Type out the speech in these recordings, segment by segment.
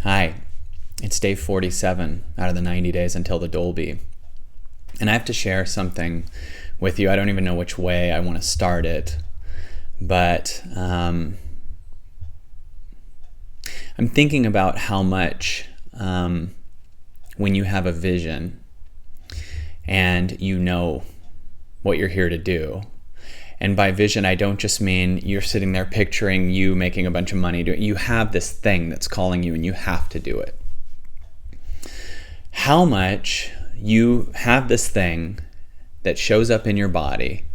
Hi, it's day 47 out of the 90 days until the Dolby. And I have to share something with you. I don't even know which way I want to start it, but I'm thinking about how much when you have a vision and you know what you're here to do. And by vision, I don't just mean you're sitting there picturing you making a bunch of money. You have this thing that's calling you and you have to do it. How much you have this thing that shows up in your body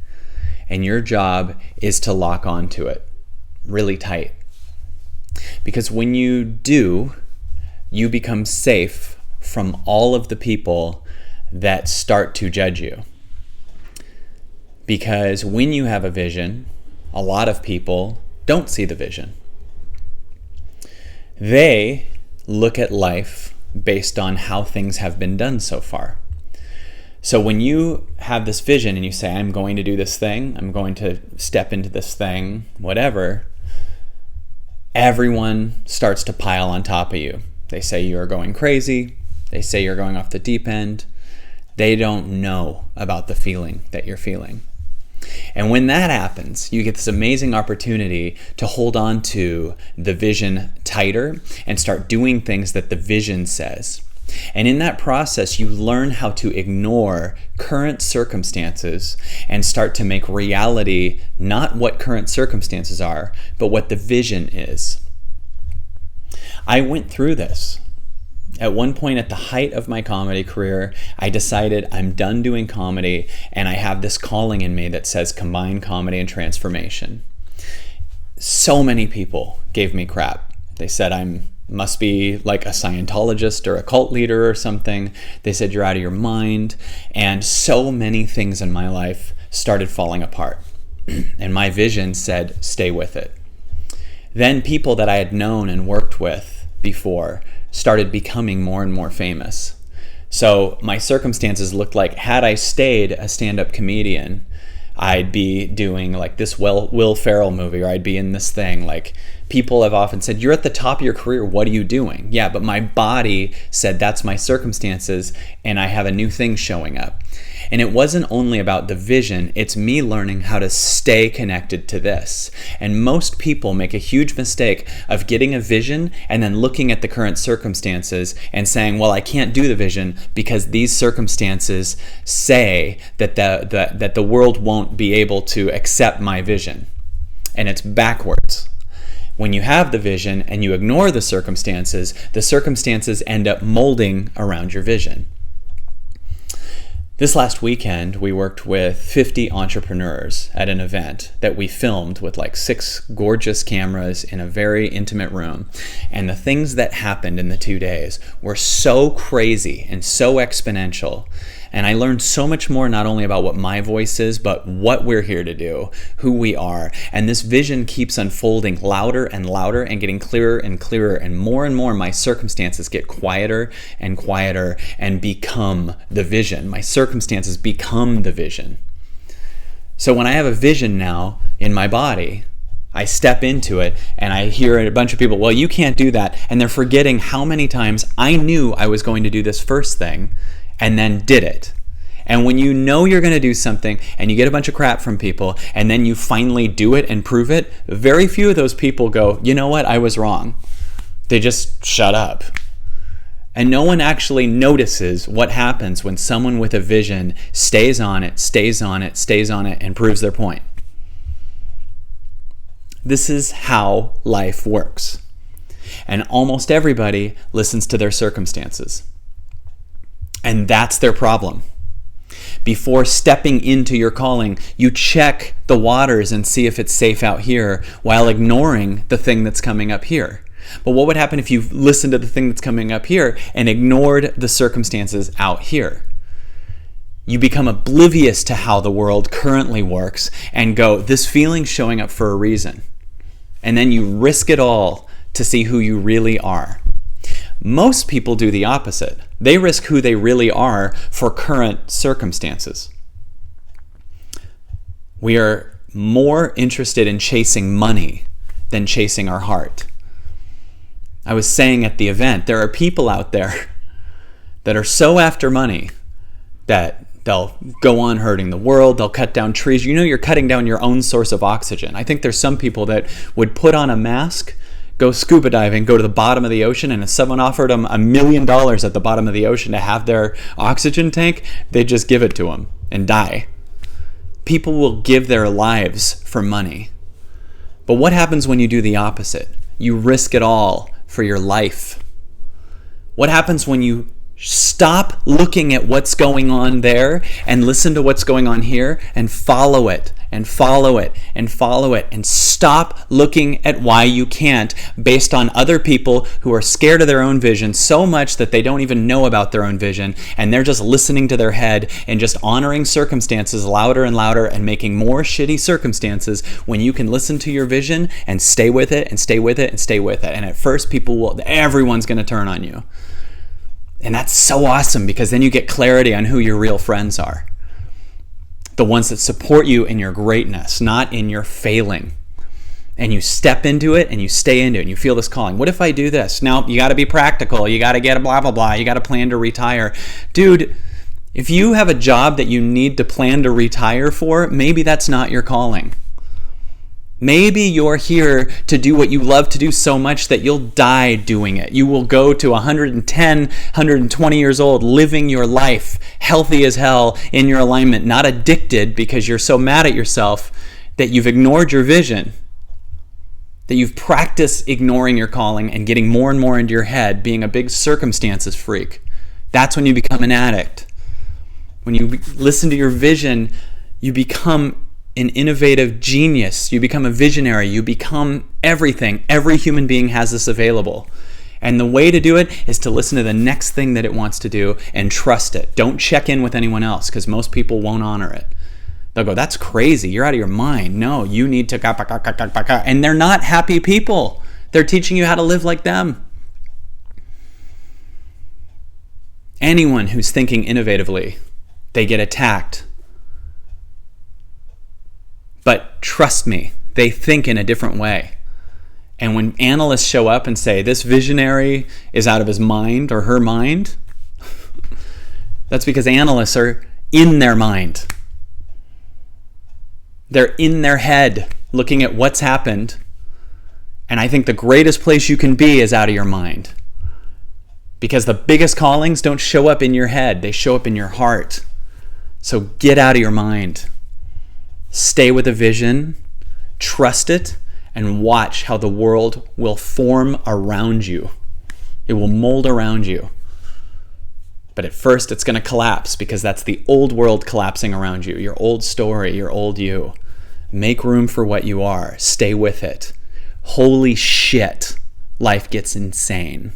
and your job is to lock onto it really tight. Because when you do, you become safe from all of the people that start to judge you. Because when you have a vision, a lot of people don't see the vision. They look at life based on how things have been done so far. So when you have this vision and you say, I'm going to do this thing, I'm going to step into this thing, whatever, everyone starts to pile on top of you. They say you're going crazy. They say you're going off the deep end. They don't know about the feeling that you're feeling. And when that happens, you get this amazing opportunity to hold on to the vision tighter and start doing things that the vision says. And in that process, you learn how to ignore current circumstances and start to make reality not what current circumstances are, but what the vision is. I went through this. At one point at the height of my comedy career, I decided I'm done doing comedy and I have this calling in me that says combine comedy and transformation. So many people gave me crap. They said I must be like a Scientologist or a cult leader or something. They said you're out of your mind. And so many things in my life started falling apart. And my vision said, stay with it. Then people that I had known and worked with before started becoming more and more famous. So my circumstances looked like, had I stayed a stand-up comedian, I'd be doing like this Will Ferrell movie, or I'd be in this thing. Like, people have often said, you're at the top of your career, what are you doing? Yeah, but my body said that's my circumstances and I have a new thing showing up. And it wasn't only about the vision, it's me learning how to stay connected to this. And most people make a huge mistake of getting a vision and then looking at the current circumstances and saying, well, I can't do the vision because these circumstances say that the world won't be able to accept my vision. And it's backwards. When you have the vision and you ignore the circumstances end up molding around your vision. This last weekend, we worked with 50 entrepreneurs at an event that we filmed with like 6 gorgeous cameras in a very intimate room. And the things that happened in the 2 days were so crazy and so exponential. And I learned so much more, not only about what my voice is, but what we're here to do, who we are. And this vision keeps unfolding louder and louder and getting clearer and clearer. And more my circumstances get quieter and quieter and become the vision. My circumstances become the vision. So when I have a vision now in my body, I step into it and I hear a bunch of people, well, you can't do that. And they're forgetting how many times I knew I was going to do this first thing and then did it. And when you know you're going to do something and you get a bunch of crap from people and then you finally do it and prove it, very few of those people go, you know what, I was wrong. They just shut up. And no one actually notices what happens when someone with a vision stays on it, and proves their point. This is how life works. And almost everybody listens to their circumstances. And that's their problem. Before stepping into your calling, you check the waters and see if it's safe out here while ignoring the thing that's coming up here. But what would happen if you listened to the thing that's coming up here and ignored the circumstances out here? You become oblivious to how the world currently works and go, this feeling's showing up for a reason. And then you risk it all to see who you really are. Most people do the opposite. They risk who they really are for current circumstances. We are more interested in chasing money than chasing our heart. I was saying at the event, there are people out there that are so after money that they'll go on hurting the world, they'll cut down trees. You know, you're cutting down your own source of oxygen. I think there's some people that would put on a mask, go scuba diving, go to the bottom of the ocean, and if someone offered them $1 million at the bottom of the ocean to have their oxygen tank, they'd just give it to them and die. People will give their lives for money. But what happens when you do the opposite? You risk it all for your life. What happens when you stop looking at what's going on there and listen to what's going on here and follow it and follow it and follow it, and stop looking at why you can't based on other people who are scared of their own vision so much that they don't even know about their own vision, and they're just listening to their head and just honoring circumstances louder and louder and making more shitty circumstances, when you can listen to your vision and stay with it and stay with it and stay with it. And at first everyone's going to turn on you. And that's so awesome, because then you get clarity on who your real friends are. The ones that support you in your greatness, not in your failing. And you step into it and you stay into it and you feel this calling. What if I do this? Now, you got to be practical. You got to get a blah, blah, blah. You got to plan to retire. Dude, if you have a job that you need to plan to retire for, maybe that's not your calling. Maybe you're here to do what you love to do so much that you'll die doing it. You will go to 110, 120 years old, living your life, healthy as hell, in your alignment, not addicted because you're so mad at yourself that you've ignored your vision, that you've practiced ignoring your calling and getting more and more into your head, being a big circumstances freak. That's when you become an addict. When you listen to your vision, you become an innovative genius. You become a visionary. You become everything. Every human being has this available. And the way to do it is to listen to the next thing that it wants to do and trust it. Don't check in with anyone else, because most people won't honor it. They'll go, that's crazy. You're out of your mind. No, you need to... And they're not happy people. They're teaching you how to live like them. Anyone who's thinking innovatively, they get attacked. But trust me, they think in a different way. And when analysts show up and say, this visionary is out of his mind or her mind, that's because analysts are in their mind. They're in their head looking at what's happened. And I think the greatest place you can be is out of your mind. Because the biggest callings don't show up in your head, they show up in your heart. So get out of your mind. Stay with a vision, trust it, and watch how the world will form around you. It will mold around you. But at first it's going to collapse, because that's the old world collapsing around you, your old story, your old you. Make room for what you are. Stay with it. Holy shit, life gets insane.